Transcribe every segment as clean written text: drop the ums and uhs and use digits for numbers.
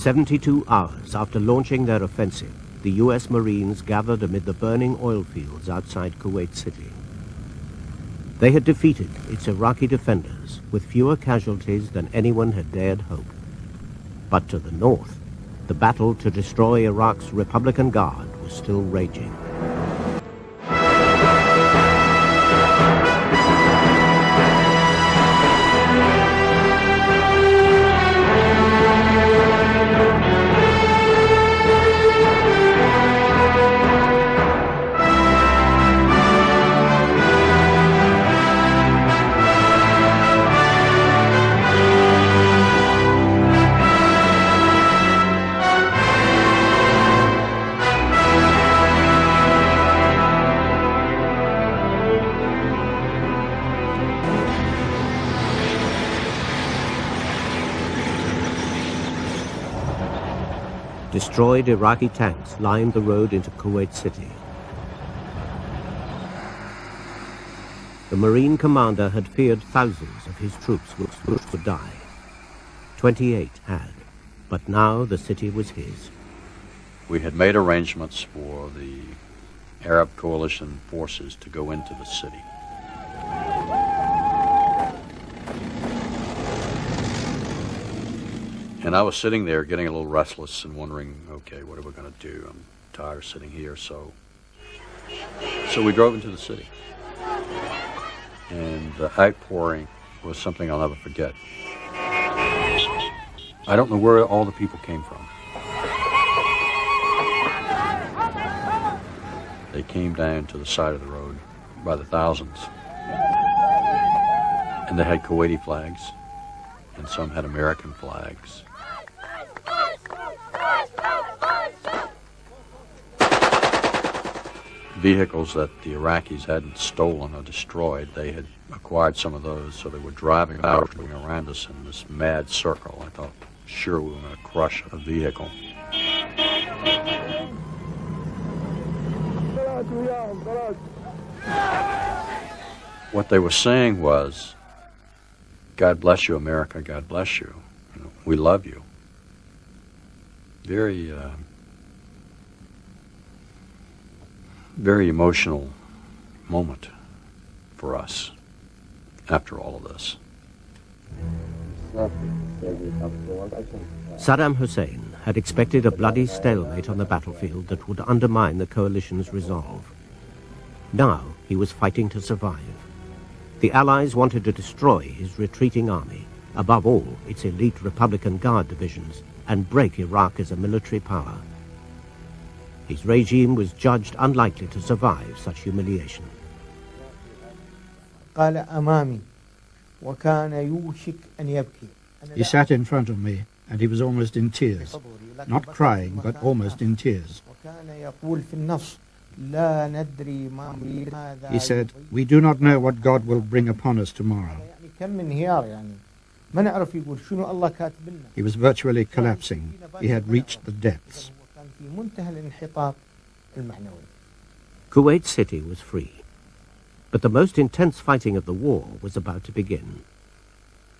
72 hours after launching their offensive, the U.S. Marines gathered amid the burning oil fields outside Kuwait City. They had defeated its Iraqi defenders with fewer casualties than anyone had dared hope. But to the north, the battle to destroy Iraq's Republican Guard was still raging. Destroyed Iraqi tanks lined the road into Kuwait City. The Marine commander had feared thousands of his troops would die. 28 had, but now the city was his. We had made arrangements for the Arab coalition forces to go into the city. And I was sitting there getting a little restless and wondering, okay, what are we going to do? I'm tired of sitting here, so we drove into the city. And the outpouring was something I'll never forget. I don't know where all the people came from. They came down to the side of the road by the thousands. And they had Kuwaiti flags, and some had American flags. Vehicles that the Iraqis hadn't stolen or destroyed, they had acquired some of those, so they were driving around us in this mad circle. I thought, sure, we were going to crush a vehicle. What they were saying was, God bless you, America, God bless you. You know, we love you. Very emotional moment for us after all of this. Saddam Hussein had expected a bloody stalemate on the battlefield that would undermine the coalition's resolve. Now he was fighting to survive. The Allies wanted to destroy his retreating army, above all its elite Republican Guard divisions, and break Iraq as a military power. His regime was judged unlikely to survive such humiliation. He sat in front of me, and he was almost in tears. Not crying, but almost in tears. He said, "We do not know what God will bring upon us tomorrow." He was virtually collapsing. He had reached the depths. Kuwait City was free, but the most intense fighting of the war was about to begin.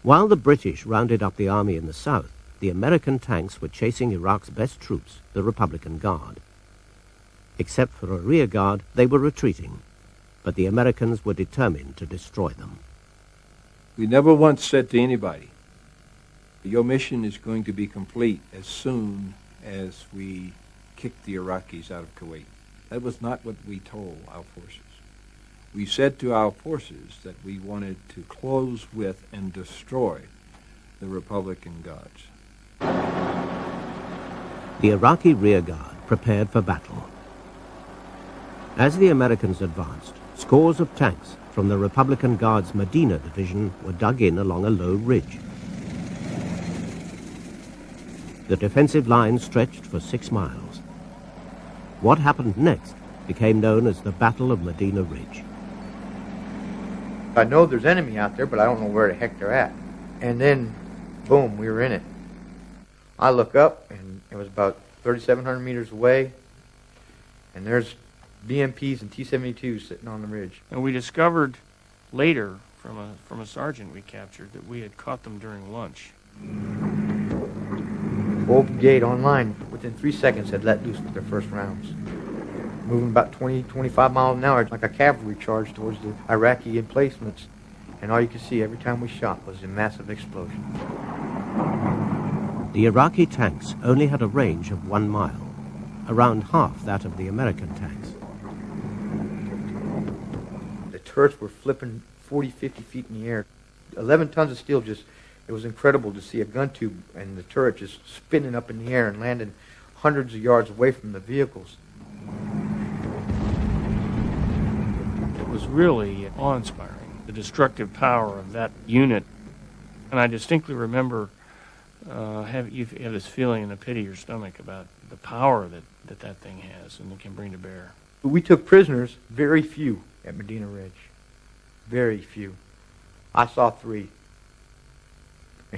While the British rounded up the army in the south, the American tanks were chasing Iraq's best troops, the Republican Guard. Except for a rear guard, they were retreating, but the Americans were determined to destroy them. We never once said to anybody, your mission is going to be complete as soon as we kick the Iraqis out of Kuwait. That was not what we told our forces. We said to our forces that we wanted to close with and destroy the Republican Guards. The Iraqi rear guard prepared for battle. As the Americans advanced, scores of tanks from the Republican Guard's Medina division were dug in along a low ridge. The defensive line stretched for 6 miles. What happened next became known as the Battle of Medina Ridge. I know there's enemy out there, but I don't know where the heck they're at. And then, boom, we were in it. I look up, and it was about 3,700 meters away, and there's BMPs and T-72s sitting on the ridge. And we discovered later from a sergeant we captured that we had caught them during lunch. Old Brigade online, within 3 seconds, had let loose with their first rounds. Moving about 20, 25 miles an hour, like a cavalry charge towards the Iraqi emplacements. And all you could see every time we shot was a massive explosion. The Iraqi tanks only had a range of 1 mile, around half that of the American tanks. The turrets were flipping 40, 50 feet in the air. 11 tons of steel just, it was incredible to see a gun tube and the turret just spinning up in the air and landing hundreds of yards away from the vehicles. It was really awe-inspiring, the destructive power of that unit. And I distinctly remember you have this feeling in the pit of your stomach about the power that thing has and it can bring to bear. We took prisoners, very few, at Medina Ridge. Very few. I saw 3.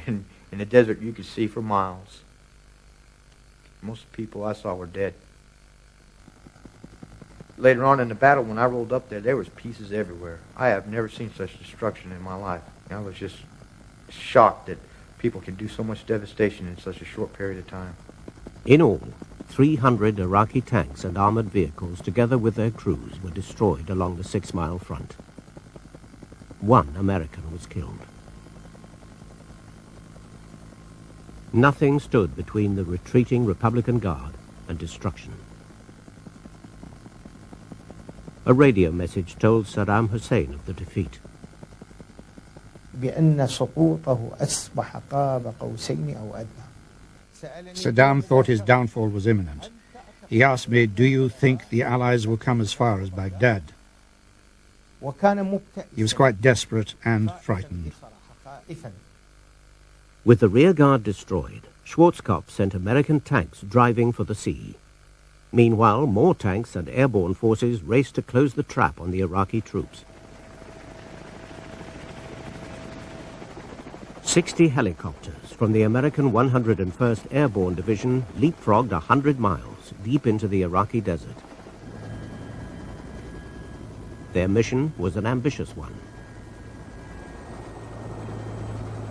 And in the desert, you could see for miles. Most people I saw were dead. Later on in the battle, when I rolled up there was pieces everywhere. I have never seen such destruction in my life. I was just shocked that people can do so much devastation in such a short period of time. In all, 300 Iraqi tanks and armored vehicles, together with their crews, were destroyed along the 6-mile front. 1 American was killed. Nothing stood between the retreating Republican Guard and destruction. A radio message told Saddam Hussein of the defeat. Saddam thought his downfall was imminent. He asked me, "Do you think the Allies will come as far as Baghdad?" He was quite desperate and frightened. With the rear guard destroyed, Schwarzkopf sent American tanks driving for the sea. Meanwhile, more tanks and airborne forces raced to close the trap on the Iraqi troops. 60 helicopters from the American 101st Airborne Division leapfrogged 100 miles deep into the Iraqi desert. Their mission was an ambitious one.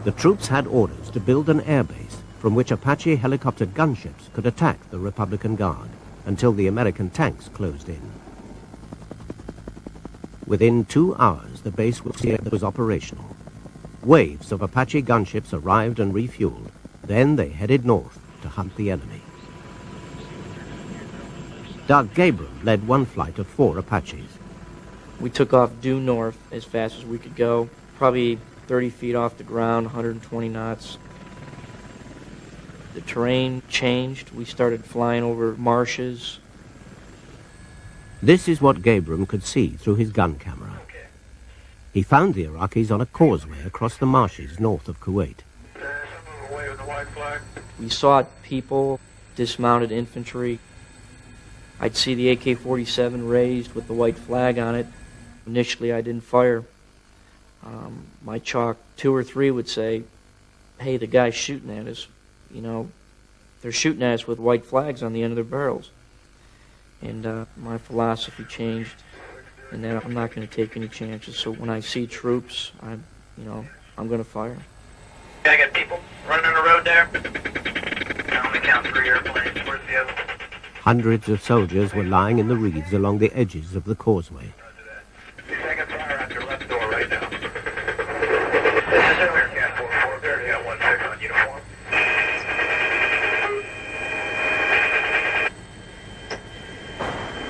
The troops had orders to build an airbase from which Apache helicopter gunships could attack the Republican Guard until the American tanks closed in. Within 2 hours, the base was operational. Waves of Apache gunships arrived and refueled. Then they headed north to hunt the enemy. Doug Gabram led one flight of 4 Apaches. We took off due north as fast as we could go, probably 30 feet off the ground, 120 knots. The terrain changed. We started flying over marshes. This is what Gabram could see through his gun camera. He found the Iraqis on a causeway across the marshes north of Kuwait. We saw people, dismounted infantry. I'd see the AK-47 raised with the white flag on it. Initially, I didn't fire. My chalk 2 or 3 would say, "Hey, the guy's shooting at us. You know, they're shooting at us with white flags on the end of their barrels." And my philosophy changed, and then I'm not going to take any chances. So when I see troops, I'm going to fire. I got people running on the road there. I only count 3 airplanes. Where's the other? Hundreds of soldiers were lying in the reeds along the edges of the causeway. You're taking fire out your left door right now. This is Air Cat 44. There, yeah, 16 on uniform.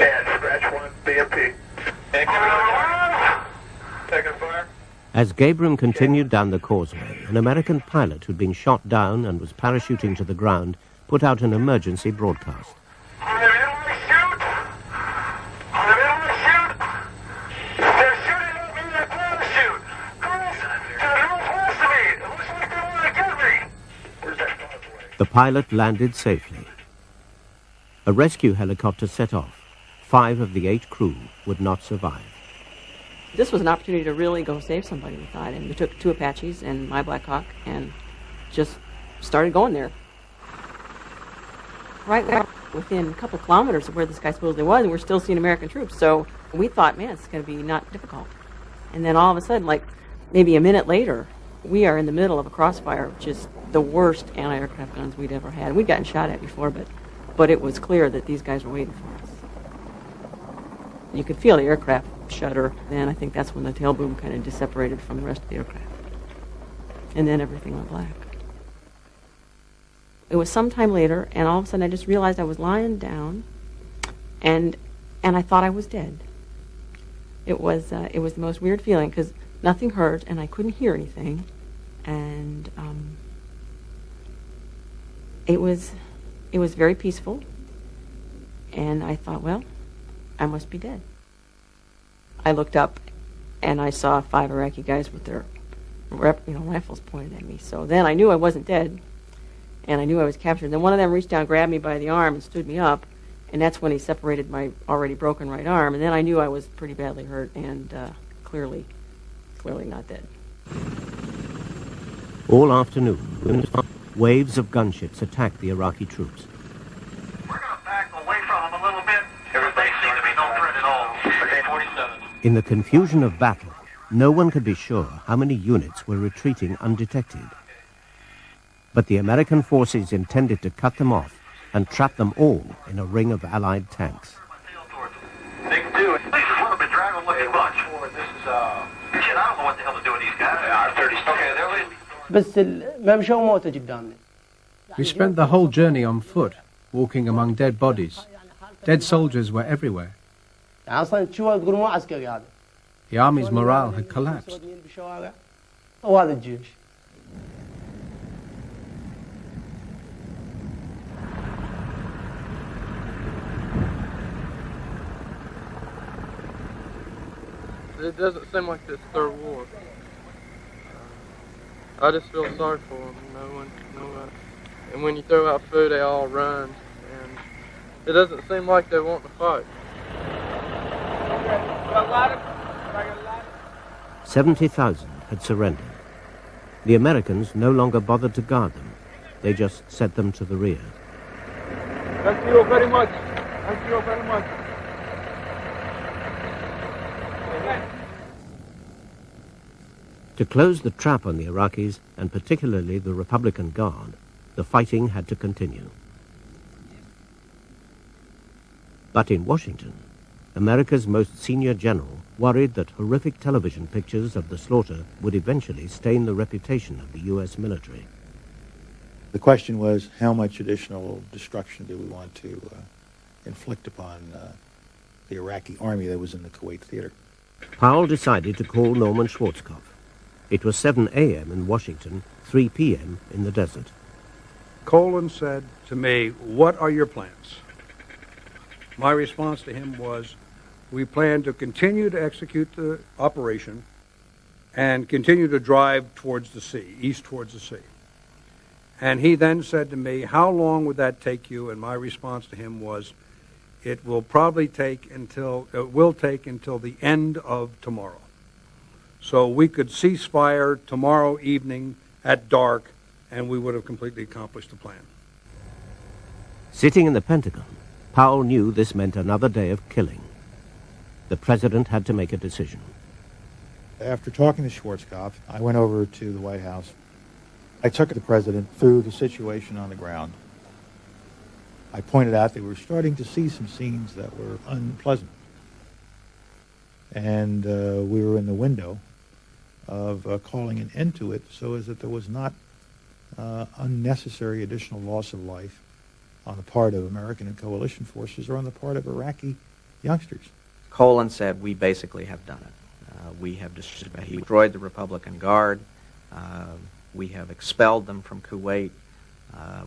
And scratch 1, BMP. Taking fire. As Gabram continued down the causeway, an American pilot who'd been shot down and was parachuting to the ground put out an emergency broadcast. The pilot landed safely. A rescue helicopter set off. 5 of the 8 crew would not survive. This was an opportunity to really go save somebody, we thought, and we took 2 Apaches and my Black Hawk and just started going there. Right there, within a couple kilometers of where this guy supposedly was, and we're still seeing American troops, so we thought, man, it's going to be not difficult. And then all of a sudden, like maybe a minute later, we are in the middle of a crossfire, just the worst anti-aircraft guns we'd ever had. We'd gotten shot at before, but it was clear that these guys were waiting for us. You could feel the aircraft shudder. Then I think that's when the tail boom kind of separated from the rest of the aircraft. And then everything went black. It was some time later, and all of a sudden I just realized I was lying down, and I thought I was dead. It was the most weird feeling, because nothing hurt, and I couldn't hear anything, and it was very peaceful, and I thought, well, I must be dead. I looked up, and I saw 5 Iraqi guys with their rifles pointed at me. So then I knew I wasn't dead, and I knew I was captured. Then one of them reached down, grabbed me by the arm, and stood me up, and that's when he separated my already broken right arm. And then I knew I was pretty badly hurt and clearly not dead. All afternoon, waves of gunships attacked the Iraqi troops. We're going to back away from them a little bit. There seems to be no threat at all. Okay, 47. In the confusion of battle, no one could be sure how many units were retreating undetected. But the American forces intended to cut them off and trap them all in a ring of Allied tanks. Big two. This is a little bit dragon-looking bunch. This is, shit, I don't know what the hell to do with these guys. They are 30. Okay, they're leaving. We spent the whole journey on foot, walking among dead bodies. Dead soldiers were everywhere. The army's morale had collapsed. It doesn't seem like this third war. I just feel sorry for them. And when you throw out food, they all run. And it doesn't seem like they want to fight. 70,000 had surrendered. The Americans no longer bothered to guard them. They just sent them to the rear. Thank you very much. Thank you very much. To close the trap on the Iraqis, and particularly the Republican Guard, the fighting had to continue. But in Washington, America's most senior general worried that horrific television pictures of the slaughter would eventually stain the reputation of the U.S. military. The question was, how much additional destruction do we want to inflict upon the Iraqi army that was in the Kuwait theater? Powell decided to call Norman Schwarzkopf. It was 7 a.m. in Washington, 3 p.m. in the desert. Colin said to me, "What are your plans?" My response to him was, we plan to continue to execute the operation and continue to drive towards the sea, east towards the sea. And he then said to me, "How long would that take you?" And my response to him was, it will take until the end of tomorrow. So we could cease fire tomorrow evening at dark, and we would have completely accomplished the plan. Sitting in the Pentagon, Powell knew this meant another day of killing. The president had to make a decision. After talking to Schwarzkopf, I went over to the White House. I took the president through the situation on the ground. I pointed out that we were starting to see some scenes that were unpleasant. And we were in the window of calling an end to it so as that there was not unnecessary additional loss of life on the part of American and coalition forces or on the part of Iraqi youngsters. Colin said, we basically have done it. We have destroyed the Republican Guard. We have expelled them from Kuwait.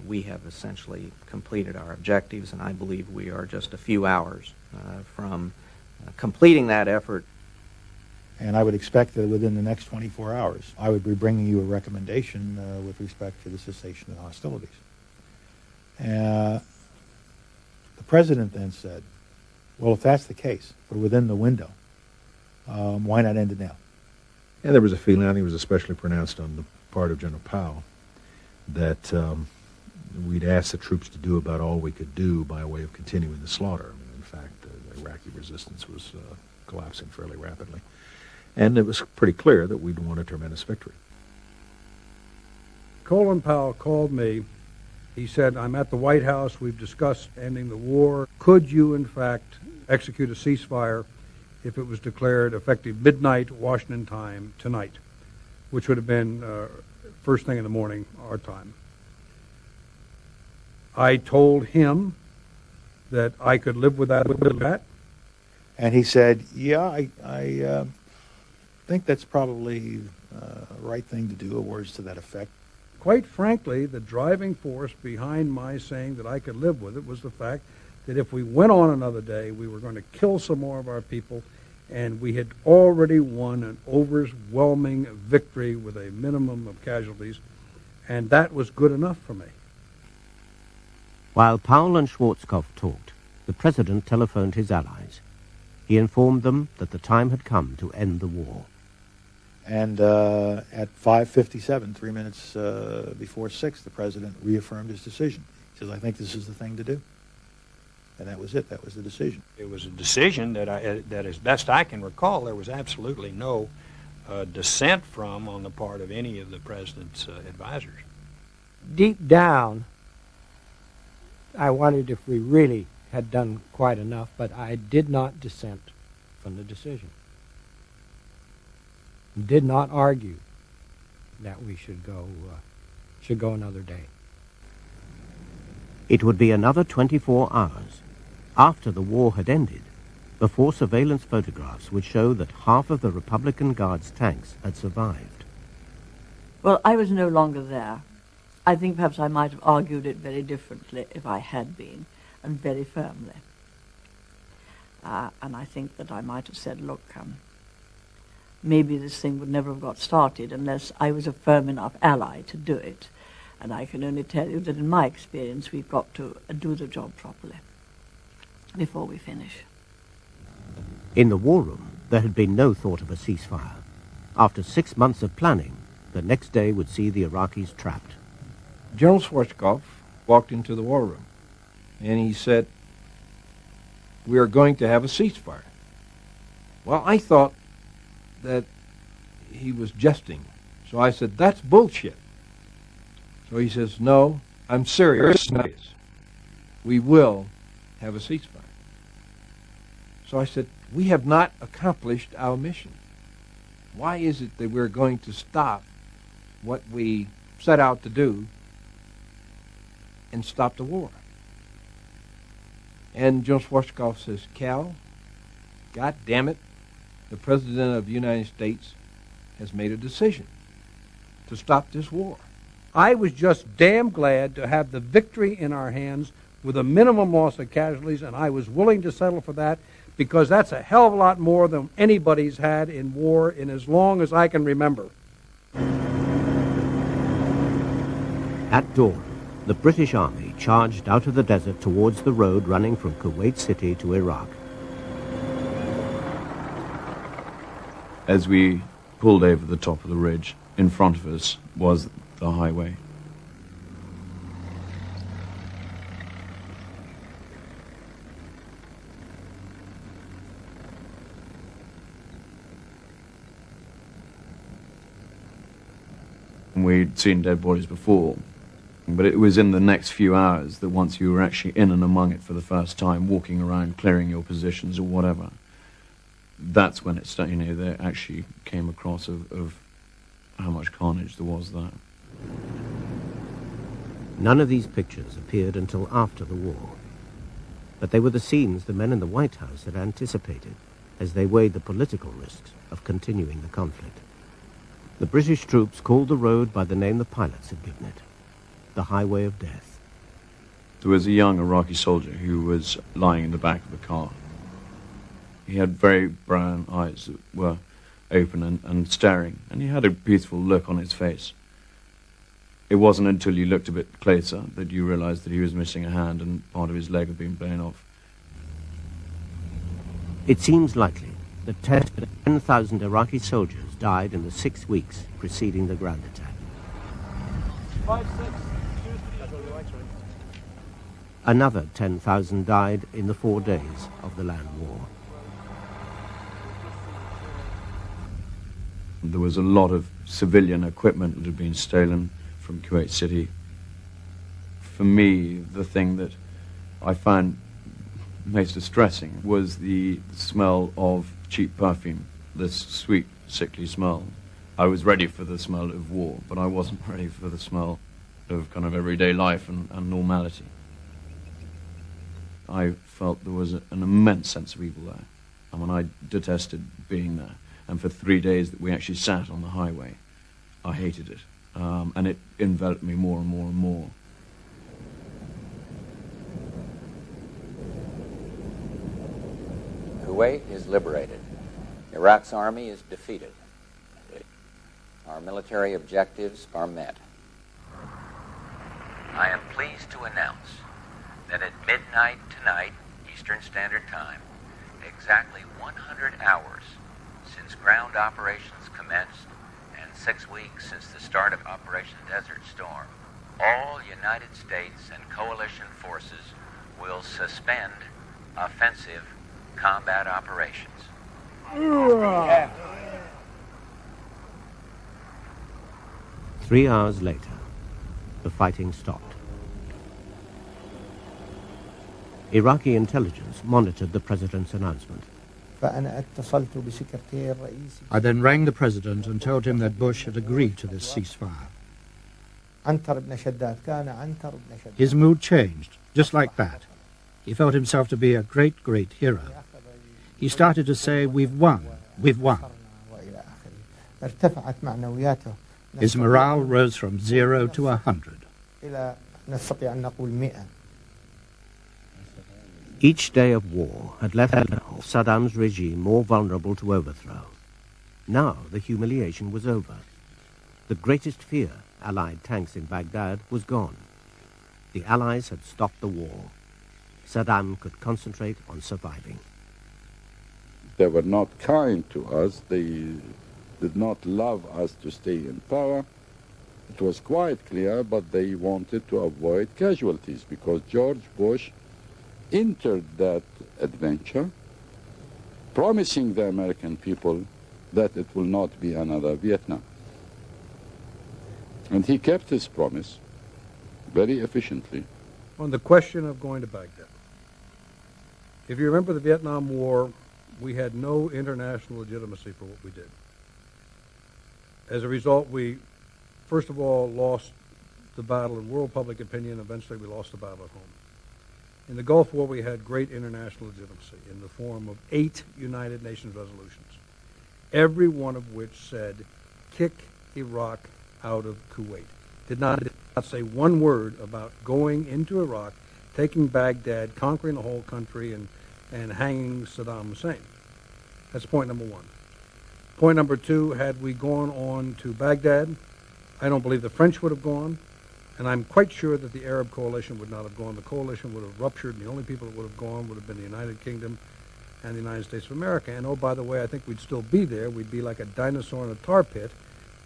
We have essentially completed our objectives, and I believe we are just a few hours from completing that effort. And I would expect that within the next 24 hours, I would be bringing you a recommendation with respect to the cessation of hostilities. The president then said, well, if that's the case, we're within the window, why not end it now? And there was a feeling, I think it was especially pronounced on the part of General Powell, that we'd asked the troops to do about all we could do by way of continuing the slaughter. I mean, in fact, the Iraqi resistance was collapsing fairly rapidly. And it was pretty clear that we'd won a tremendous victory. Colin Powell called me. He said, I'm at the White House. We've discussed ending the war. Could you, in fact, execute a ceasefire if it was declared effective midnight Washington time tonight, which would have been first thing in the morning, our time? I told him that I could live with that. And he said, yeah, I think that's probably the right thing to do, or words to that effect. Quite frankly, the driving force behind my saying that I could live with it was the fact that if we went on another day, we were going to kill some more of our people, and we had already won an overwhelming victory with a minimum of casualties, and that was good enough for me. While Powell and Schwarzkopf talked, the president telephoned his allies. He informed them that the time had come to end the war. And at 5:57, 3 minutes before 6, the president reaffirmed his decision. He says, I think this is the thing to do. And that was it. That was the decision. It was a decision that, as best I can recall, there was absolutely no dissent from on the part of any of the president's advisors. Deep down, I wondered if we really had done quite enough, but I did not dissent from the decision. Did not argue that we should go another day. It would be another 24 hours after the war had ended before surveillance photographs would show that half of the Republican Guard's tanks had survived. Well, I was no longer there. I think perhaps I might have argued it very differently if I had been, and very firmly. And I think that I might have said, look, maybe this thing would never have got started unless I was a firm enough ally to do it. And I can only tell you that in my experience, we've got to do the job properly before we finish. In the war room, there had been no thought of a ceasefire. After 6 months of planning, the next day would see the Iraqis trapped. General Schwarzkopf walked into the war room, and he said, we are going to have a ceasefire. Well, I thought that he was jesting. So I said, that's bullshit. So he says, no, I'm serious. We will have a ceasefire. So I said, we have not accomplished our mission. Why is it that we're going to stop what we set out to do and stop the war? And General Schwarzkopf says, Cal, God damn it, the President of the United States has made a decision to stop this war. I was just damn glad to have the victory in our hands with a minimum loss of casualties, and I was willing to settle for that because that's a hell of a lot more than anybody's had in war in as long as I can remember. At dawn, the British Army charged out of the desert towards the road running from Kuwait City to Iraq. As we pulled over the top of the ridge, in front of us was the highway. And we'd seen dead bodies before, but it was in the next few hours that once you were actually in and among it for the first time, walking around, clearing your positions or whatever, that's when it started, they actually came across of how much carnage there was there. None of these pictures appeared until after the war, but they were the scenes the men in the White House had anticipated as they weighed the political risks of continuing the conflict. The British troops called the road by the name the pilots had given it, the Highway of Death. There was a young Iraqi soldier who was lying in the back of the car. He had very brown eyes that were open and staring, and he had a peaceful look on his face. It wasn't until you looked a bit closer that you realized that he was missing a hand and part of his leg had been blown off. It seems likely that 10,000 Iraqi soldiers died in the 6 weeks preceding the ground attack. 5-6. Another 10,000 died in the 4 days of the land war. There was a lot of civilian equipment that had been stolen from Kuwait City. For me, the thing that I found most distressing was the smell of cheap perfume, this sweet, sickly smell. I was ready for the smell of war, but I wasn't ready for the smell of kind of everyday life and normality. I felt there was an immense sense of evil there. I mean, I detested being there. And for 3 days that we actually sat on the highway, I hated it. And it enveloped me more and more and more. Kuwait is liberated. Iraq's army is defeated. Our military objectives are met. I am pleased to announce that at midnight tonight, Eastern Standard Time, exactly 100 hours since ground operations commenced and 6 weeks since the start of Operation Desert Storm, all United States and coalition forces will suspend offensive combat operations. 3 hours later, the fighting stopped. Iraqi intelligence monitored the president's announcement. I then rang the president and told him that Bush had agreed to this ceasefire. His mood changed, just like that. He felt himself to be a great, great hero. He started to say, "We've won, we've won." His morale rose from 0 to 100. Each day of war had left Saddam's regime more vulnerable to overthrow. Now the humiliation was over. The greatest fear, Allied tanks in Baghdad, was gone. The Allies had stopped the war. Saddam could concentrate on surviving. They were not kind to us. They did not love us to stay in power. It was quite clear, but they wanted to avoid casualties because George Bush entered that adventure promising the American people that it will not be another Vietnam. And he kept his promise very efficiently. On the question of going to Baghdad, if you remember the Vietnam War, we had no international legitimacy for what we did. As a result, we, first of all, lost the battle in world public opinion. Eventually, we lost the battle at home. In the Gulf War, we had great international legitimacy in the form of 8 United Nations resolutions, every one of which said, kick Iraq out of Kuwait. Did not say one word about going into Iraq, taking Baghdad, conquering the whole country, and hanging Saddam Hussein. That's point number one. Point number two, had we gone on to Baghdad, I don't believe the French would have gone, and I'm quite sure that the Arab coalition would not have gone. The coalition would have ruptured, and the only people that would have gone would have been the United Kingdom and the United States of America. And oh, by the way, I think we'd still be there. We'd be like a dinosaur in a tar pit.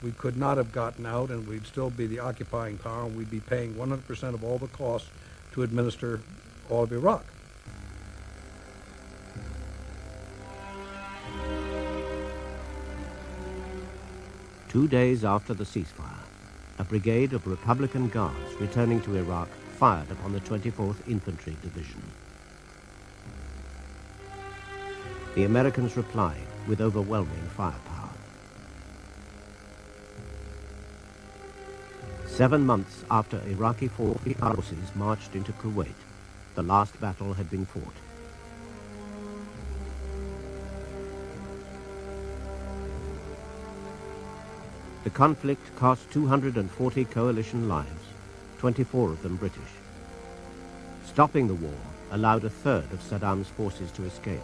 We could not have gotten out, and we'd still be the occupying power, and we'd be paying 100% of all the costs to administer all of Iraq. Two days after the ceasefire, a brigade of Republican Guards returning to Iraq fired upon the 24th Infantry Division. The Americans replied with overwhelming firepower. 7 months after Iraqi forces marched into Kuwait, the last battle had been fought. The conflict cost 240 coalition lives, 24 of them British. Stopping the war allowed a third of Saddam's forces to escape.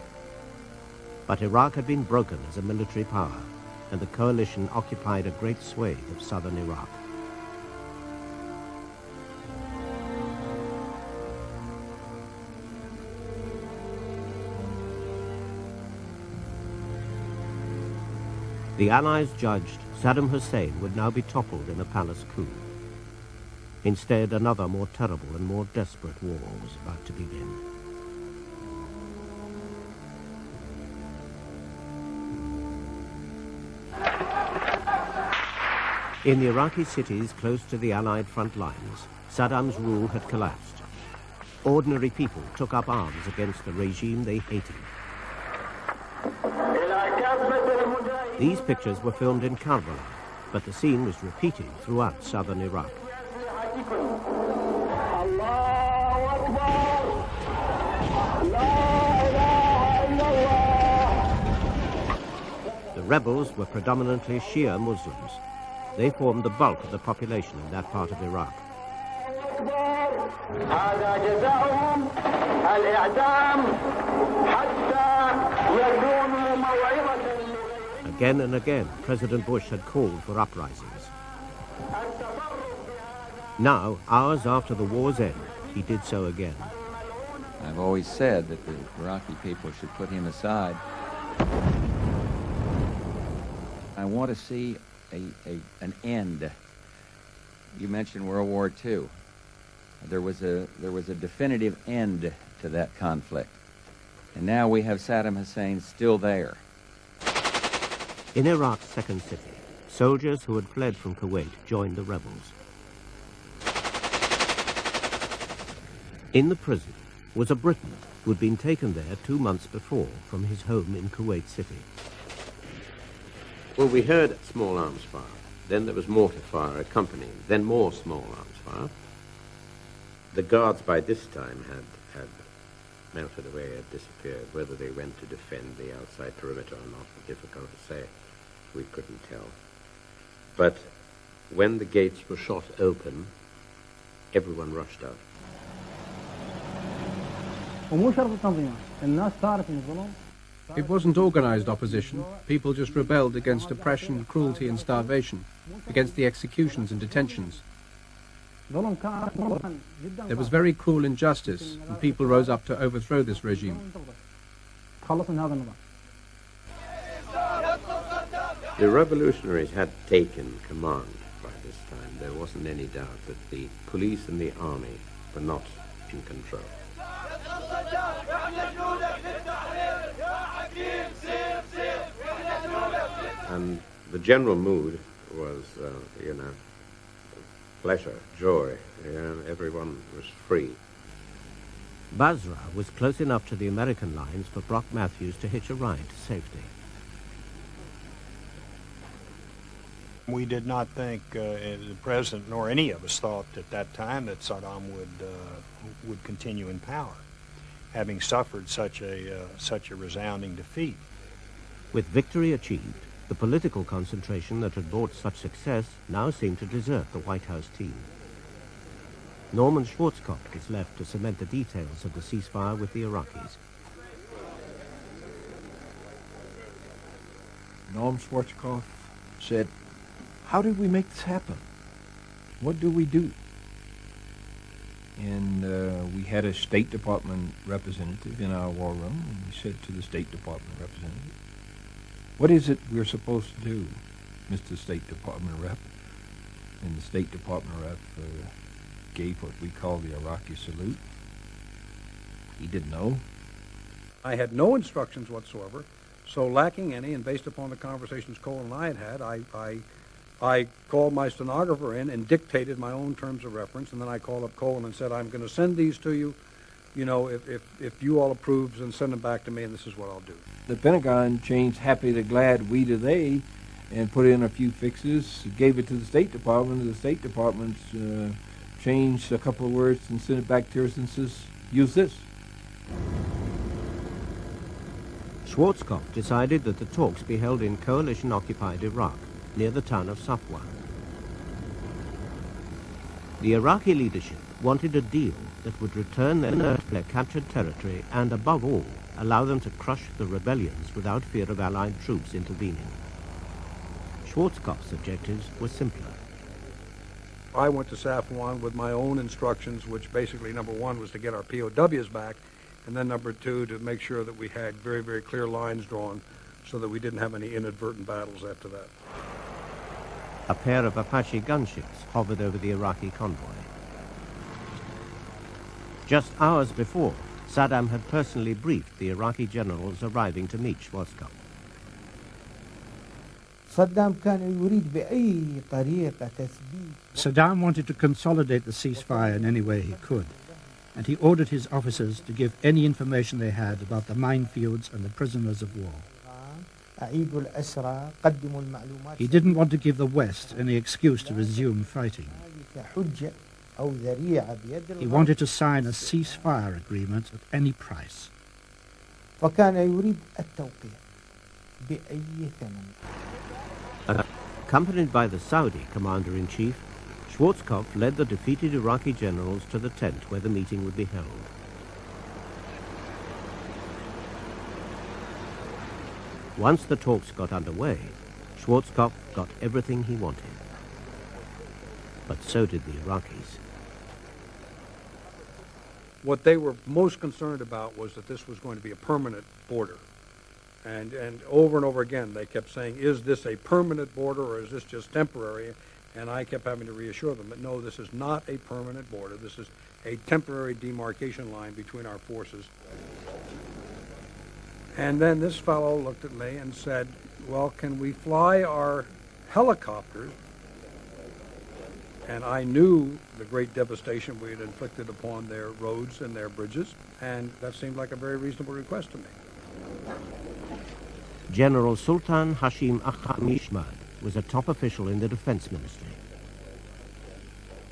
But Iraq had been broken as a military power, and the coalition occupied a great swathe of southern Iraq. The Allies judged Saddam Hussein would now be toppled in a palace coup. Instead, another more terrible and more desperate war was about to begin. In the Iraqi cities close to the Allied front lines, Saddam's rule had collapsed. Ordinary people took up arms against the regime they hated. These pictures were filmed in Karbala, but the scene was repeated throughout southern Iraq. The rebels were predominantly Shia Muslims. They formed the bulk of the population in that part of Iraq. Again and again, President Bush had called for uprisings. Now, hours after the war's end, he did so again. I've always said that the Iraqi people should put him aside. I want to see an end. You mentioned World War II. There was a definitive end to that conflict. And now we have Saddam Hussein still there. In Iraq's second city, soldiers who had fled from Kuwait joined the rebels. In the prison was a Briton who had been taken there 2 months before from his home in Kuwait City. Well, we heard small arms fire. Then there was mortar fire accompanying, then more small arms fire. The guards by this time had melted away, had disappeared. Whether they went to defend the outside perimeter or not was difficult to say. We couldn't tell. But when the gates were shot open, everyone rushed out. It wasn't organized opposition. People just rebelled against oppression, cruelty and starvation, against the executions and detentions. There was very cruel injustice, and people rose up to overthrow this regime. The revolutionaries had taken command by this time. There wasn't any doubt that the police and the army were not in control. And the general mood was, pleasure, joy. Everyone was free. Basra was close enough to the American lines for Brock Matthews to hitch a ride to safety. We did not think, the president nor any of us thought at that time that Saddam would continue in power, having suffered such a resounding defeat. With victory achieved, the political concentration that had brought such success now seemed to desert the White House team. Norman Schwarzkopf was left to cement the details of the ceasefire with the Iraqis. Norm Schwarzkopf said, "How did we make this happen? What do we do?" And we had a State Department representative in our war room, and we said to the State Department representative, "What is it we're supposed to do, Mr. State Department rep?" And the State Department rep gave what we call the Iraqi salute. He didn't know. I had no instructions whatsoever, so lacking any, and based upon the conversations Cole and I had had, I called my stenographer in and dictated my own terms of reference, and then I called up Cohen and said, "I'm going to send these to you. If you all approve, then send them back to me, and this is what I'll do." The Pentagon changed happy to glad, we to they, and put in a few fixes, gave it to the State Department, and the State Department changed a couple of words and sent it back to us and says, "Use this." Schwarzkopf decided that the talks be held in coalition-occupied Iraq, near the town of Safwan. The Iraqi leadership wanted a deal that would return their captured territory and, above all, allow them to crush the rebellions without fear of Allied troops intervening. Schwarzkopf's objectives were simpler. I went to Safwan with my own instructions, which basically, number one, was to get our POWs back, and then number two, to make sure that we had very, very clear lines drawn so that we didn't have any inadvertent battles after that. A pair of Apache gunships hovered over the Iraqi convoy. Just hours before, Saddam had personally briefed the Iraqi generals arriving to meet Schwarzkopf. Saddam wanted to consolidate the ceasefire in any way he could, and he ordered his officers to give any information they had about the minefields and the prisoners of war. He didn't want to give the West any excuse to resume fighting. He wanted to sign a ceasefire agreement at any price. Accompanied by the Saudi commander-in-chief, Schwarzkopf led the defeated Iraqi generals to the tent where the meeting would be held. Once the talks got underway, Schwarzkopf got everything he wanted. But so did the Iraqis. What they were most concerned about was that this was going to be a permanent border. And over and over again, they kept saying, is this a permanent border or is this just temporary? And I kept having to reassure them that, no, this is not a permanent border. This is a temporary demarcation line between our forces. And then this fellow looked at me and said, well, can we fly our helicopters? And I knew the great devastation we had inflicted upon their roads and their bridges, and that seemed like a very reasonable request to me. General Sultan Hashim Ahmad was a top official in the Defense Ministry.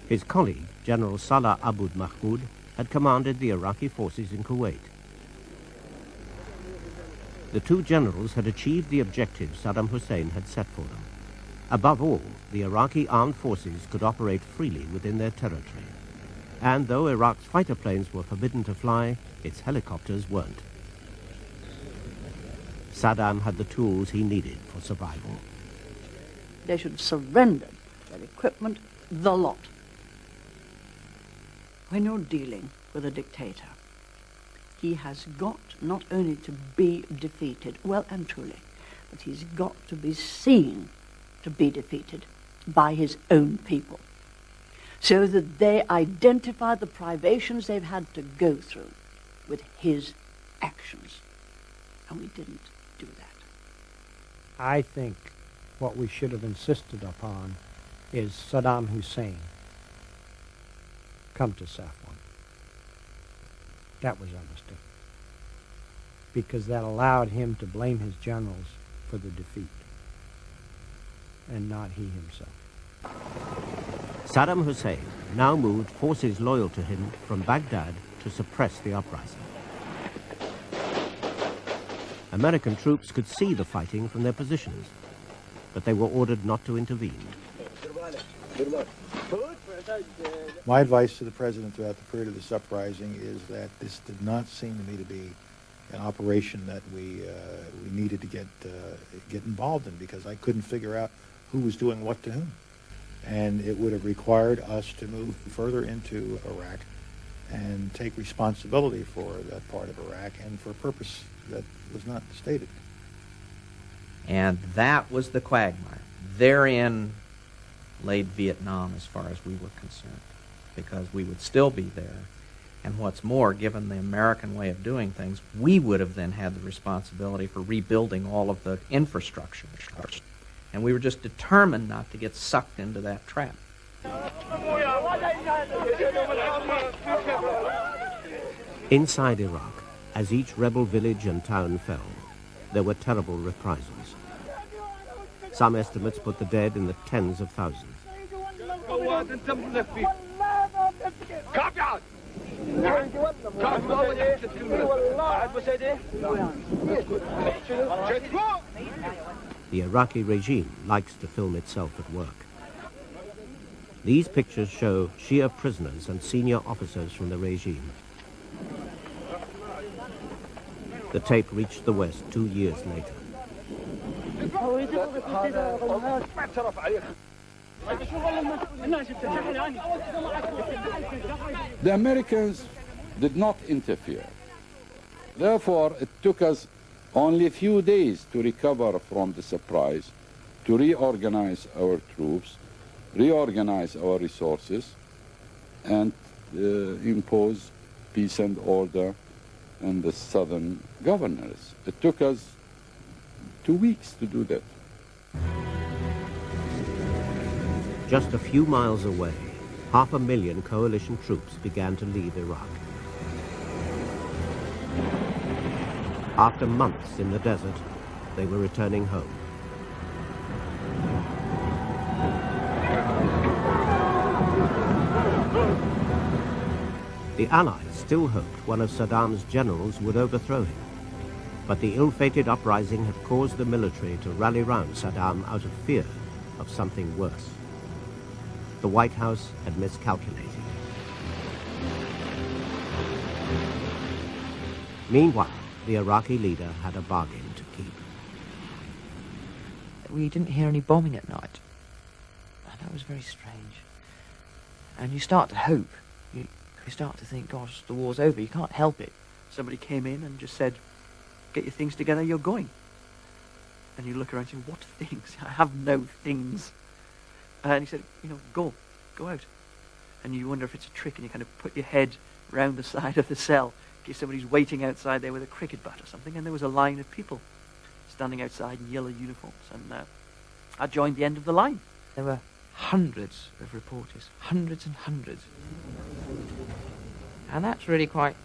His colleague, General Salah Abud Mahmoud, had commanded the Iraqi forces in Kuwait. The two generals had achieved the objectives Saddam Hussein had set for them. Above all, the Iraqi armed forces could operate freely within their territory. And though Iraq's fighter planes were forbidden to fly, its helicopters weren't. Saddam had the tools he needed for survival. They should surrender their equipment, the lot. When you're dealing with a dictator, he has got not only to be defeated, well and truly, but he's got to be seen to be defeated by his own people, so that they identify the privations they've had to go through with his actions. And we didn't do that. I think what we should have insisted upon is Saddam Hussein come to Safwan. That was our mistake, because that allowed him to blame his generals for the defeat, and not he himself. Saddam Hussein now moved forces loyal to him from Baghdad to suppress the uprising. American troops could see the fighting from their positions, but they were ordered not to intervene. My advice to the president throughout the period of this uprising is that this did not seem to me to be an operation that we needed to get involved in, because I couldn't figure out who was doing what to whom. And it would have required us to move further into Iraq and take responsibility for that part of Iraq and for a purpose that was not stated. And that was the quagmire. Therein laid Vietnam as far as we were concerned, because we would still be there. And what's more, given the American way of doing things, we would have then had the responsibility for rebuilding all of the infrastructure. And we were just determined not to get sucked into that trap. Inside Iraq, as each rebel village and town fell, there were terrible reprisals. Some estimates put the dead in the tens of thousands. The Iraqi regime likes to film itself at work. These pictures show Shia prisoners and senior officers from the regime. The tape reached the West 2 years later. The Americans did not interfere. Therefore, it took us only a few days to recover from the surprise, to reorganize our troops, reorganize our resources, and impose peace and order in the southern governors. It took us 2 weeks to do that. Just a few miles away, 500,000 coalition troops began to leave Iraq. After months in the desert, they were returning home. The Allies still hoped one of Saddam's generals would overthrow him, but the ill-fated uprising had caused the military to rally round Saddam out of fear of something worse. The White House had miscalculated. Meanwhile, the Iraqi leader had a bargain to keep. We didn't hear any bombing at night. And that was very strange. And you start to hope. You start to think, gosh, the war's over. You can't help it. Somebody came in and just said, get your things together, you're going. And you look around and say, what things? I have no things. And he said, go out. And you wonder if it's a trick, and you kind of put your head round the side of the cell in case somebody's waiting outside there with a cricket bat or something. And there was a line of people standing outside in yellow uniforms. And I joined the end of the line. There were hundreds of reporters, hundreds and hundreds. And that's really quite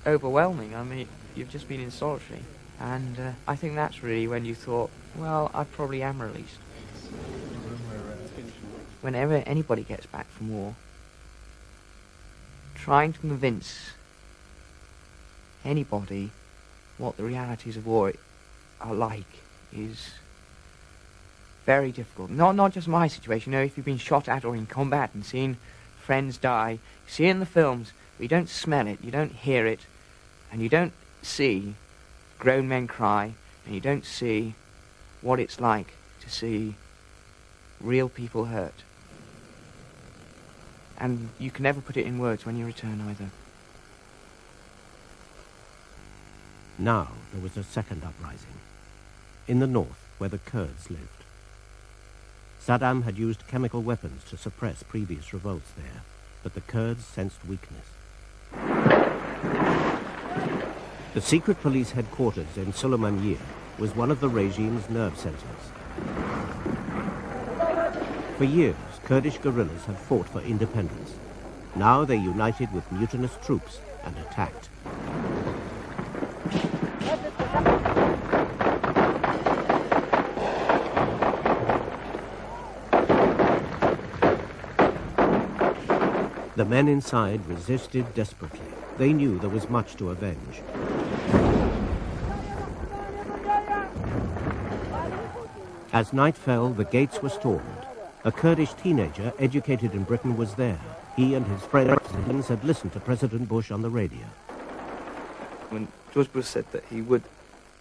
overwhelming. I mean, you've just been in solitary. And I think that's really when you thought, well, I probably am released. Whenever anybody gets back from war, trying to convince anybody what the realities of war are like is very difficult. Not just my situation. If you've been shot at or in combat and seen friends die, you see it in the films, but you don't smell it, you don't hear it, and you don't see grown men cry, and you don't see what it's like to see real people hurt. And you can never put it in words when you return either. Now there was a second uprising, in the north where the Kurds lived. Saddam had used chemical weapons to suppress previous revolts there, but the Kurds sensed weakness. The secret police headquarters in Sulaymaniyah was one of the regime's nerve centers. For years, Kurdish guerrillas had fought for independence. Now they united with mutinous troops and attacked. The men inside resisted desperately. They knew there was much to avenge. As night fell, the gates were stormed. A Kurdish teenager educated in Britain was there. He and his friends had listened to President Bush on the radio. When George Bush said that he would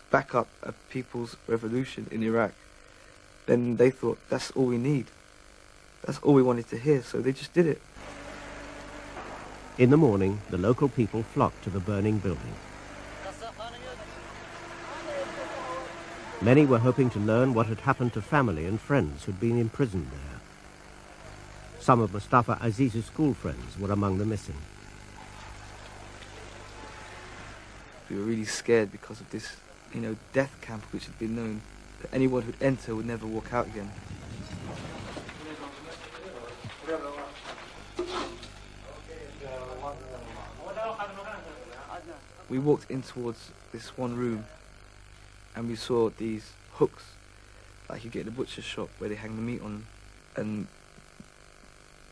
back up a people's revolution in Iraq, then they thought, that's all we need. That's all we wanted to hear, so they just did it. In the morning, the local people flocked to the burning building. Many were hoping to learn what had happened to family and friends who'd been imprisoned there. Some of Mustafa Aziz's school friends were among the missing. We were really scared because of this, death camp which had been known that anyone who'd enter would never walk out again. We walked in towards this one room and we saw these hooks like you get in a butcher's shop where they hang the meat on. And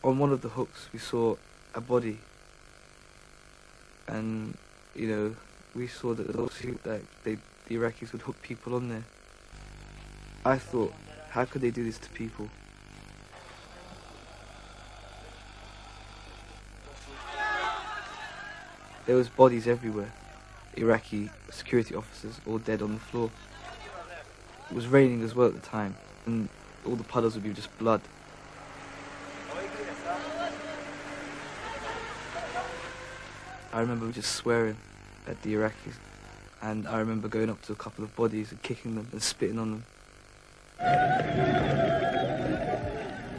on one of the hooks we saw a body. And, we saw that the Iraqis would hook people on there. I thought, how could they do this to people? There was bodies everywhere. Iraqi security officers all dead on the floor. It was raining as well at the time, and all the puddles would be just blood. I remember just swearing at the Iraqis, and I remember going up to a couple of bodies and kicking them and spitting on them.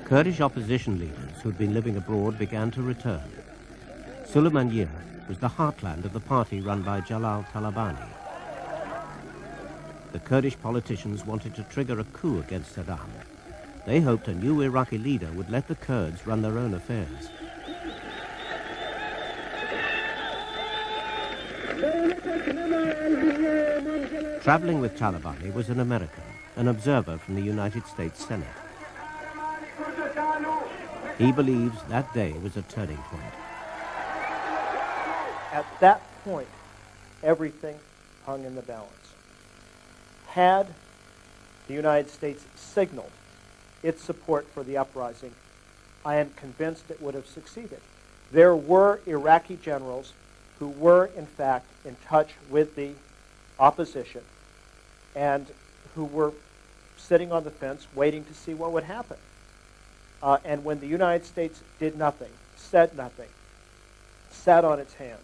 Kurdish opposition leaders who'd been living abroad began to return. Sulaymaniyah was the heartland of the party run by Jalal Talabani. The Kurdish politicians wanted to trigger a coup against Saddam. They hoped a new Iraqi leader would let the Kurds run their own affairs. Traveling with Talabani was an American, an observer from the United States Senate. He believes that day was a turning point. At that point, everything hung in the balance. Had the United States signaled its support for the uprising, I am convinced it would have succeeded. There were Iraqi generals who were, in fact, in touch with the opposition and who were sitting on the fence waiting to see what would happen. And when the United States did nothing, said nothing, sat on its hands,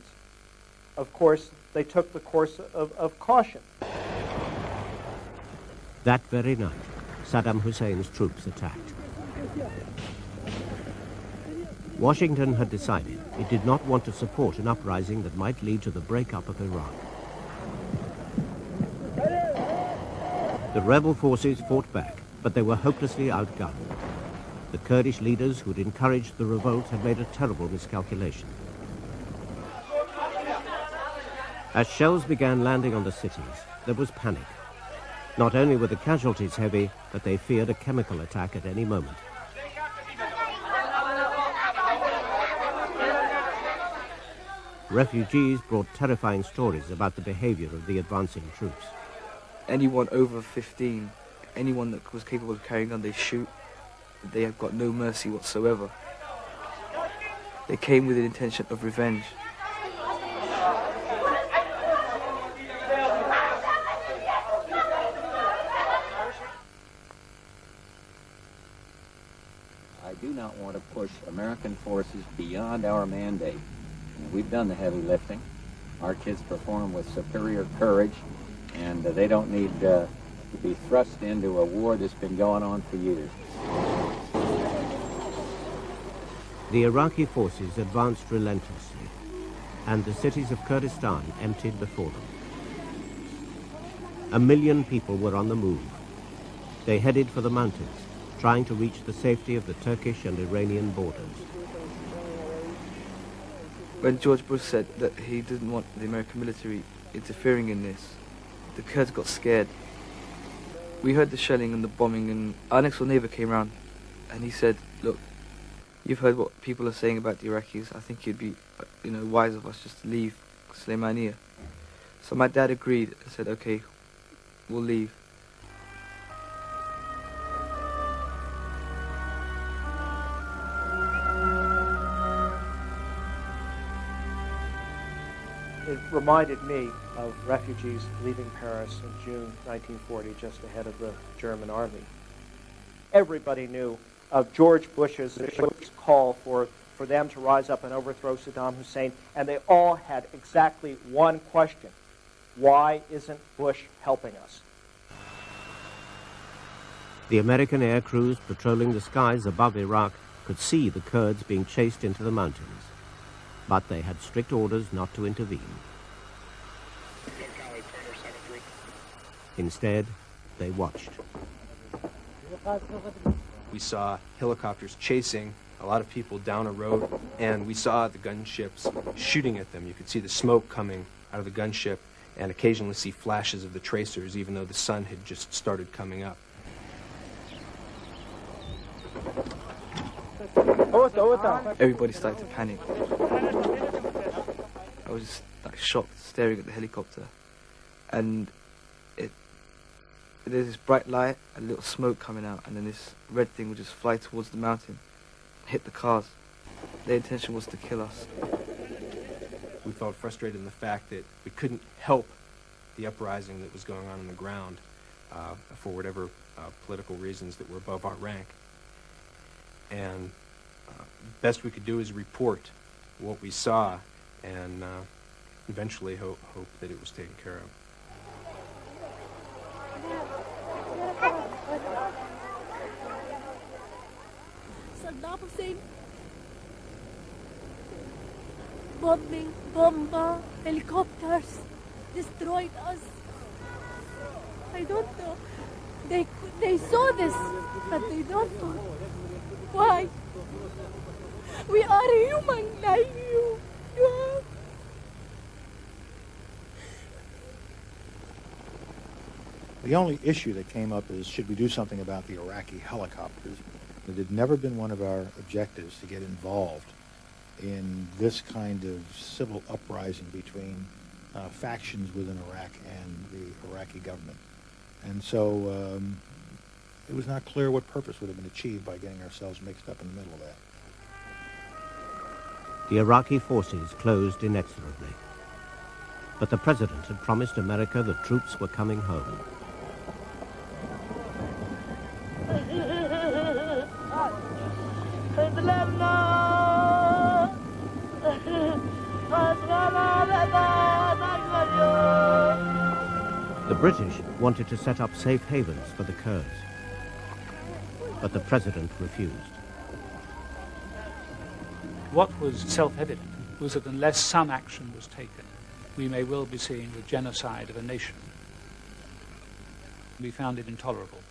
of course, they took the course of caution. That very night, Saddam Hussein's troops attacked. Washington had decided it did not want to support an uprising that might lead to the breakup of Iraq. The rebel forces fought back, but they were hopelessly outgunned. The Kurdish leaders who'd encouraged the revolt had made a terrible miscalculation. As shells began landing on the cities, there was panic. Not only were the casualties heavy, but they feared a chemical attack at any moment. Refugees brought terrifying stories about the behavior of the advancing troops. Anyone over 15, anyone that was capable of carrying a gun, they shoot. They have got no mercy whatsoever. They came with an intention of revenge. I do not want to push American forces beyond our mandate. We've done the heavy lifting. Our kids perform with superior courage, and they don't need to be thrust into a war that's been going on for years. The Iraqi forces advanced relentlessly, and the cities of Kurdistan emptied before them. 1 million people were on the move. They headed for the mountains, trying to reach the safety of the Turkish and Iranian borders. When George Bush said that he didn't want the American military interfering in this, the Kurds got scared. We heard the shelling and the bombing, and our next door neighbor came around and he said, look, you've heard what people are saying about the Iraqis. I think it'd be, wise of us just to leave Sulaymaniyah. So my dad agreed and said, okay, we'll leave. It reminded me of refugees leaving Paris in June 1940, just ahead of the German army. Everybody knew of George Bush's call for them to rise up and overthrow Saddam Hussein, and they all had exactly one question: why isn't Bush helping us? The American air crews patrolling the skies above Iraq could see the Kurds being chased into the mountains, but they had strict orders not to intervene. Instead, they watched. We saw helicopters chasing a lot of people down a road, and we saw the gunships shooting at them. You could see the smoke coming out of the gunship and occasionally see flashes of the tracers, even though the sun had just started coming up. Everybody started to panic. I was just shocked, staring at the helicopter, and there's this bright light, a little smoke coming out, and then this red thing would just fly towards the mountain, hit the cars. Their intention was to kill us. We felt frustrated in the fact that we couldn't help the uprising that was going on the ground for whatever political reasons that were above our rank. And best we could do is report what we saw and eventually hope that it was taken care of. Saddam Hussein bombing, bomba, helicopters destroyed us. I don't know. They saw this, but they don't know why. We are human like you. The only issue that came up is, should we do something about the Iraqi helicopters? It had never been one of our objectives to get involved in this kind of civil uprising between factions within Iraq and the Iraqi government. And so it was not clear what purpose would have been achieved by getting ourselves mixed up in the middle of that. The Iraqi forces closed inexorably. But the president had promised America the troops were coming home. The British wanted to set up safe havens for the Kurds, but the president refused. What was self-evident was that unless some action was taken, we may well be seeing the genocide of a nation. We found it intolerable,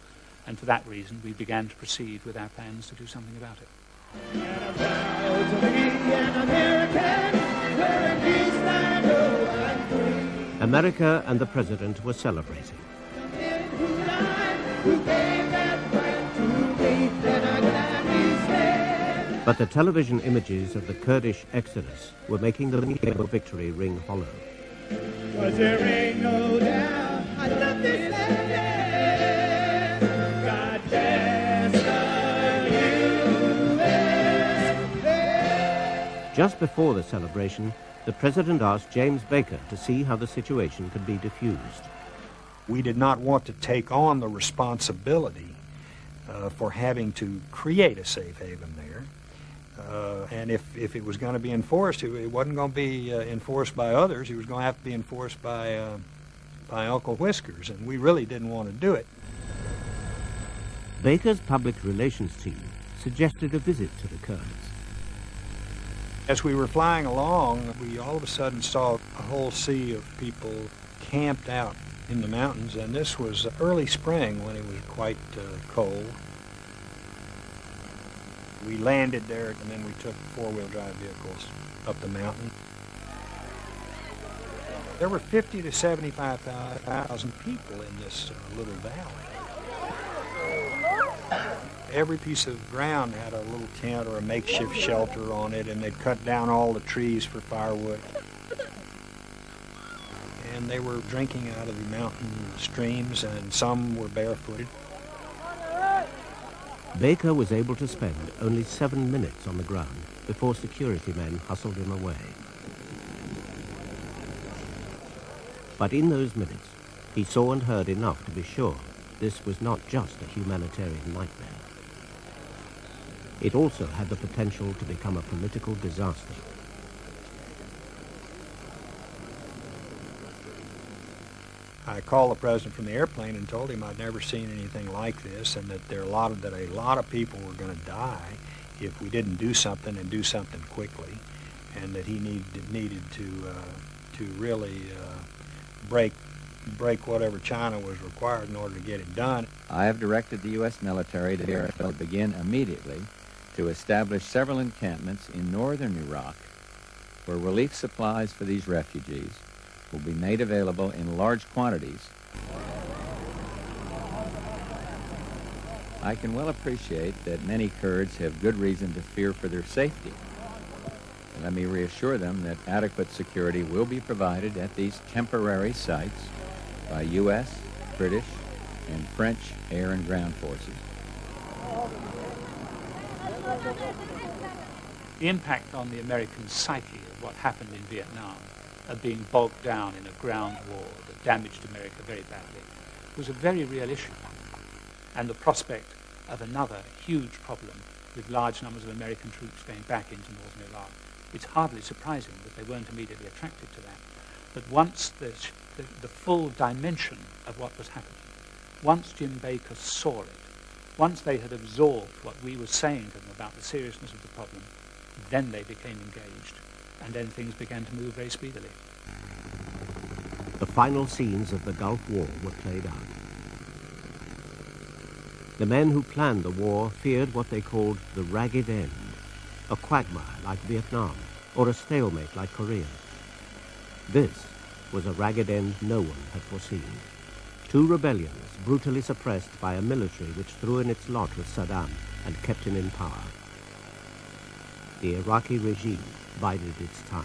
and for that reason we began to proceed with our plans to do something about it. America and the president were celebrating. But the television images of the Kurdish exodus were making the victory ring hollow. Was there ain't no doubt, I love this land. God bless the USA. Just before the celebration, the president asked James Baker to see how the situation could be diffused. We did not want to take on the responsibility for having to create a safe haven there. And if it was going to be enforced, it wasn't going to be enforced by others. It was going to have to be enforced by Uncle Whiskers, and we really didn't want to do it. Baker's public relations team suggested a visit to the Kurds. As we were flying along, we all of a sudden saw a whole sea of people camped out in the mountains, and this was early spring when it was quite cold. We landed there, and then we took four-wheel drive vehicles up the mountain. There were 50 to 75,000 people in this little valley. Every piece of ground had a little tent or a makeshift shelter on it, and they'd cut down all the trees for firewood. And they were drinking out of the mountain streams, and some were barefooted. Baker was able to spend only 7 minutes on the ground before security men hustled him away. But in those minutes, he saw and heard enough to be sure this was not just a humanitarian nightmare. It also had the potential to become a political disaster. I called the president from the airplane and told him I'd never seen anything like this, and that a lot of people were going to die if we didn't do something and do something quickly, and that he needed to really break whatever China was required in order to get it done. I have directed the U.S. military to begin immediately to establish several encampments in northern Iraq where relief supplies for these refugees will be made available in large quantities. I can well appreciate that many Kurds have good reason to fear for their safety. Let me reassure them that adequate security will be provided at these temporary sites by U.S., British, and French air and ground forces. The impact on the American psyche of what happened in Vietnam, of being bogged down in a ground war that damaged America very badly, was a very real issue. And the prospect of another huge problem with large numbers of American troops going back into northern Iraq, it's hardly surprising that they weren't immediately attracted to that. But once the full dimension of what was happening, once Jim Baker saw it, once they had absorbed what we were saying to them about the seriousness of the problem, then they became engaged, and then things began to move very speedily. The final scenes of the Gulf War were played out. The men who planned the war feared what they called the ragged end, a quagmire like Vietnam, or a stalemate like Korea. This was a ragged end no one had foreseen. Two rebellions brutally suppressed by a military which threw in its lot with Saddam and kept him in power. The Iraqi regime bided its time.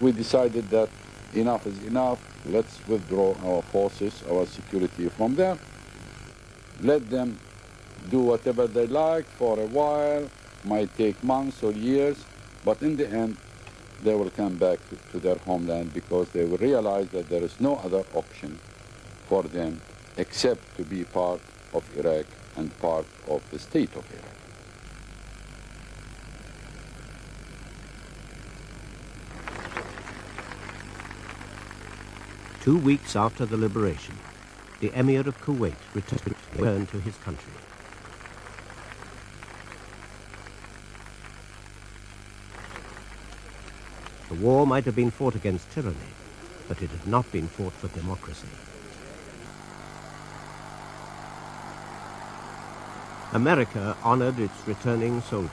We decided that enough is enough. Let's withdraw our forces, our security from there. Let them do whatever they like for a while, might take months or years, but in the end, they will come back to their homeland because they will realize that there is no other option for them except to be part of Iraq and part of the state of Iraq. Two weeks after the liberation, the Emir of Kuwait returned to his country. The war might have been fought against tyranny, but it had not been fought for democracy. America honored its returning soldiers.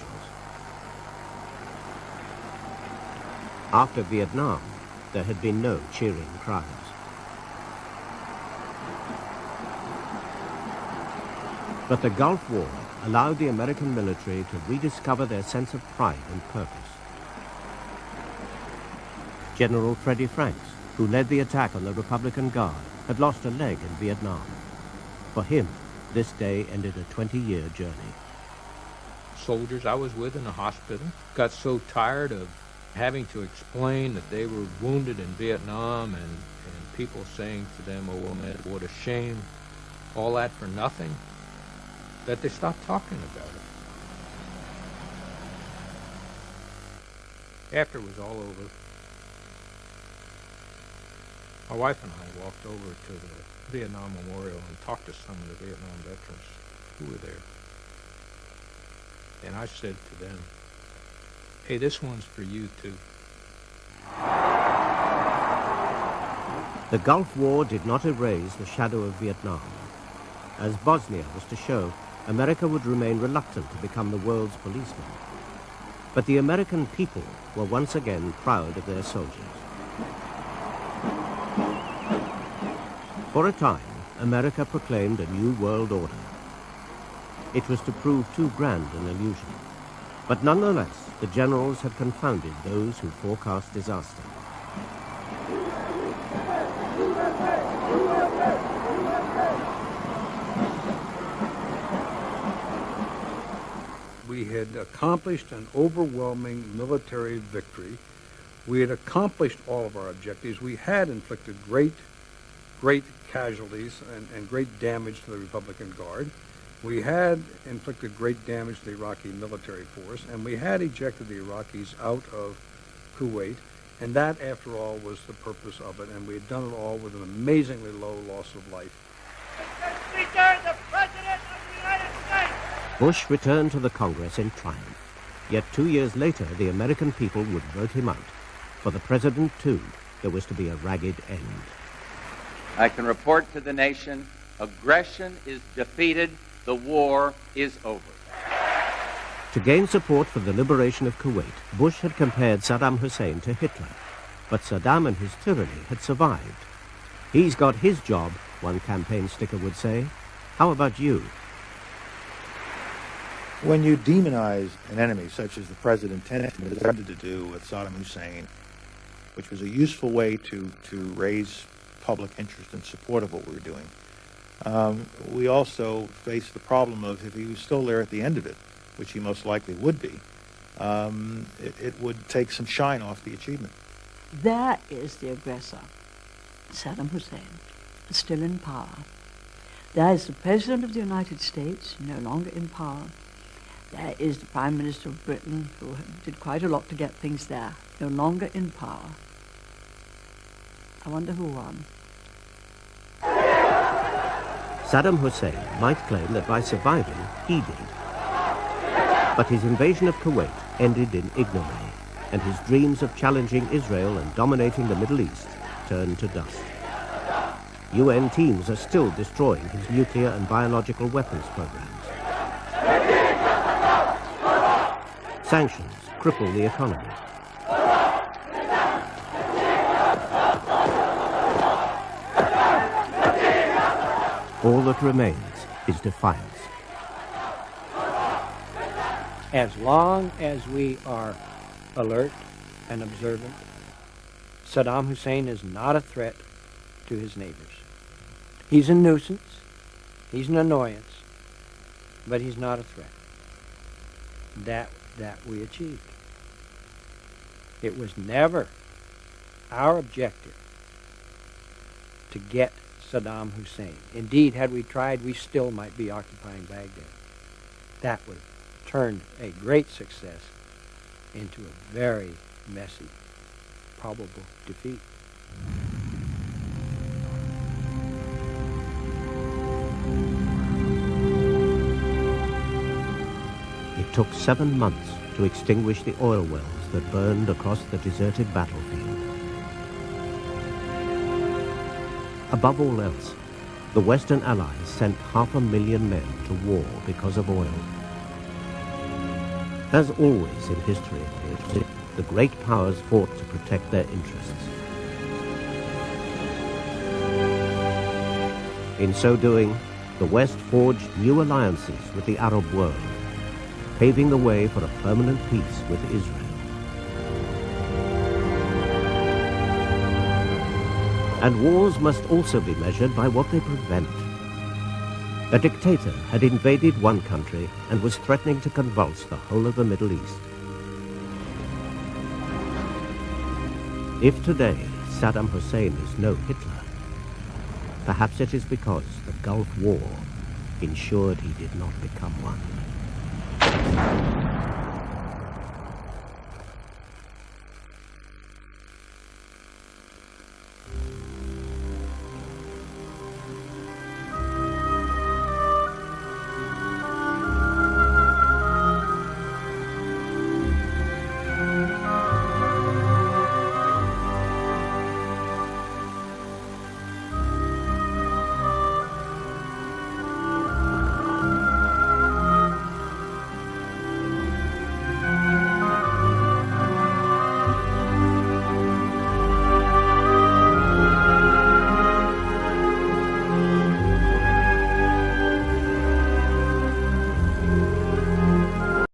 After Vietnam, there had been no cheering crowds. But the Gulf War allowed the American military to rediscover their sense of pride and purpose. General Freddie Franks, who led the attack on the Republican Guard, had lost a leg in Vietnam. For him, this day ended a 20-year journey. Soldiers I was with in the hospital got so tired of having to explain that they were wounded in Vietnam and people saying to them, oh, well, man, what a shame, all that for nothing, that they stopped talking about it. After it was all over, my wife and I walked over to the Vietnam Memorial and talked to some of the Vietnam veterans who were there. And I said to them, hey, this one's for you too. The Gulf War did not erase the shadow of Vietnam. As Bosnia was to show, America would remain reluctant to become the world's policeman. But the American people were once again proud of their soldiers. For a time, America proclaimed a new world order. It was to prove too grand an illusion. But nonetheless, the generals had confounded those who forecast disaster. We had accomplished an overwhelming military victory. We had accomplished all of our objectives. We had inflicted great casualties and great damage to the Republican Guard. We had inflicted great damage to the Iraqi military force, and we had ejected the Iraqis out of Kuwait, and that, after all, was the purpose of it, and we had done it all with an amazingly low loss of life. Speaker, the President of the United States! Bush returned to the Congress in triumph. Yet 2 years later, the American people would vote him out. For the President, too, there was to be a ragged end. I can report to the nation, aggression is defeated, the war is over. To gain support for the liberation of Kuwait, Bush had compared Saddam Hussein to Hitler. But Saddam and his tyranny had survived. He's got his job, one campaign sticker would say. How about you? When you demonize an enemy, such as the president attempted to do with Saddam Hussein, which was a useful way to raise public interest and support of what we were doing, we also faced the problem of if he was still there at the end of it, which he most likely would be, it would take some shine off the achievement. There is the aggressor, Saddam Hussein, still in power. There is the President of the United States, no longer in power. There is the Prime Minister of Britain, who did quite a lot to get things there, no longer in power. I wonder who won. Saddam Hussein might claim that by surviving, he did. But his invasion of Kuwait ended in ignominy, and his dreams of challenging Israel and dominating the Middle East turned to dust. UN teams are still destroying his nuclear and biological weapons programs. Sanctions cripple the economy. All that remains is defiance. As long as we are alert and observant, Saddam Hussein is not a threat to his neighbors. He's a nuisance, he's an annoyance, but he's not a threat. That we achieved. It was never our objective to get Saddam Hussein. Indeed, had we tried, we still might be occupying Baghdad. That would have turned a great success into a very messy, probable defeat. It took 7 months to extinguish the oil wells that burned across the deserted battlefield. Above all else, the Western Allies sent 500,000 men to war because of oil. As always in history, the great powers fought to protect their interests. In so doing, the West forged new alliances with the Arab world, paving the way for a permanent peace with Israel. And wars must also be measured by what they prevent. A dictator had invaded one country and was threatening to convulse the whole of the Middle East. If today Saddam Hussein is no Hitler, perhaps it is because the Gulf War ensured he did not become one.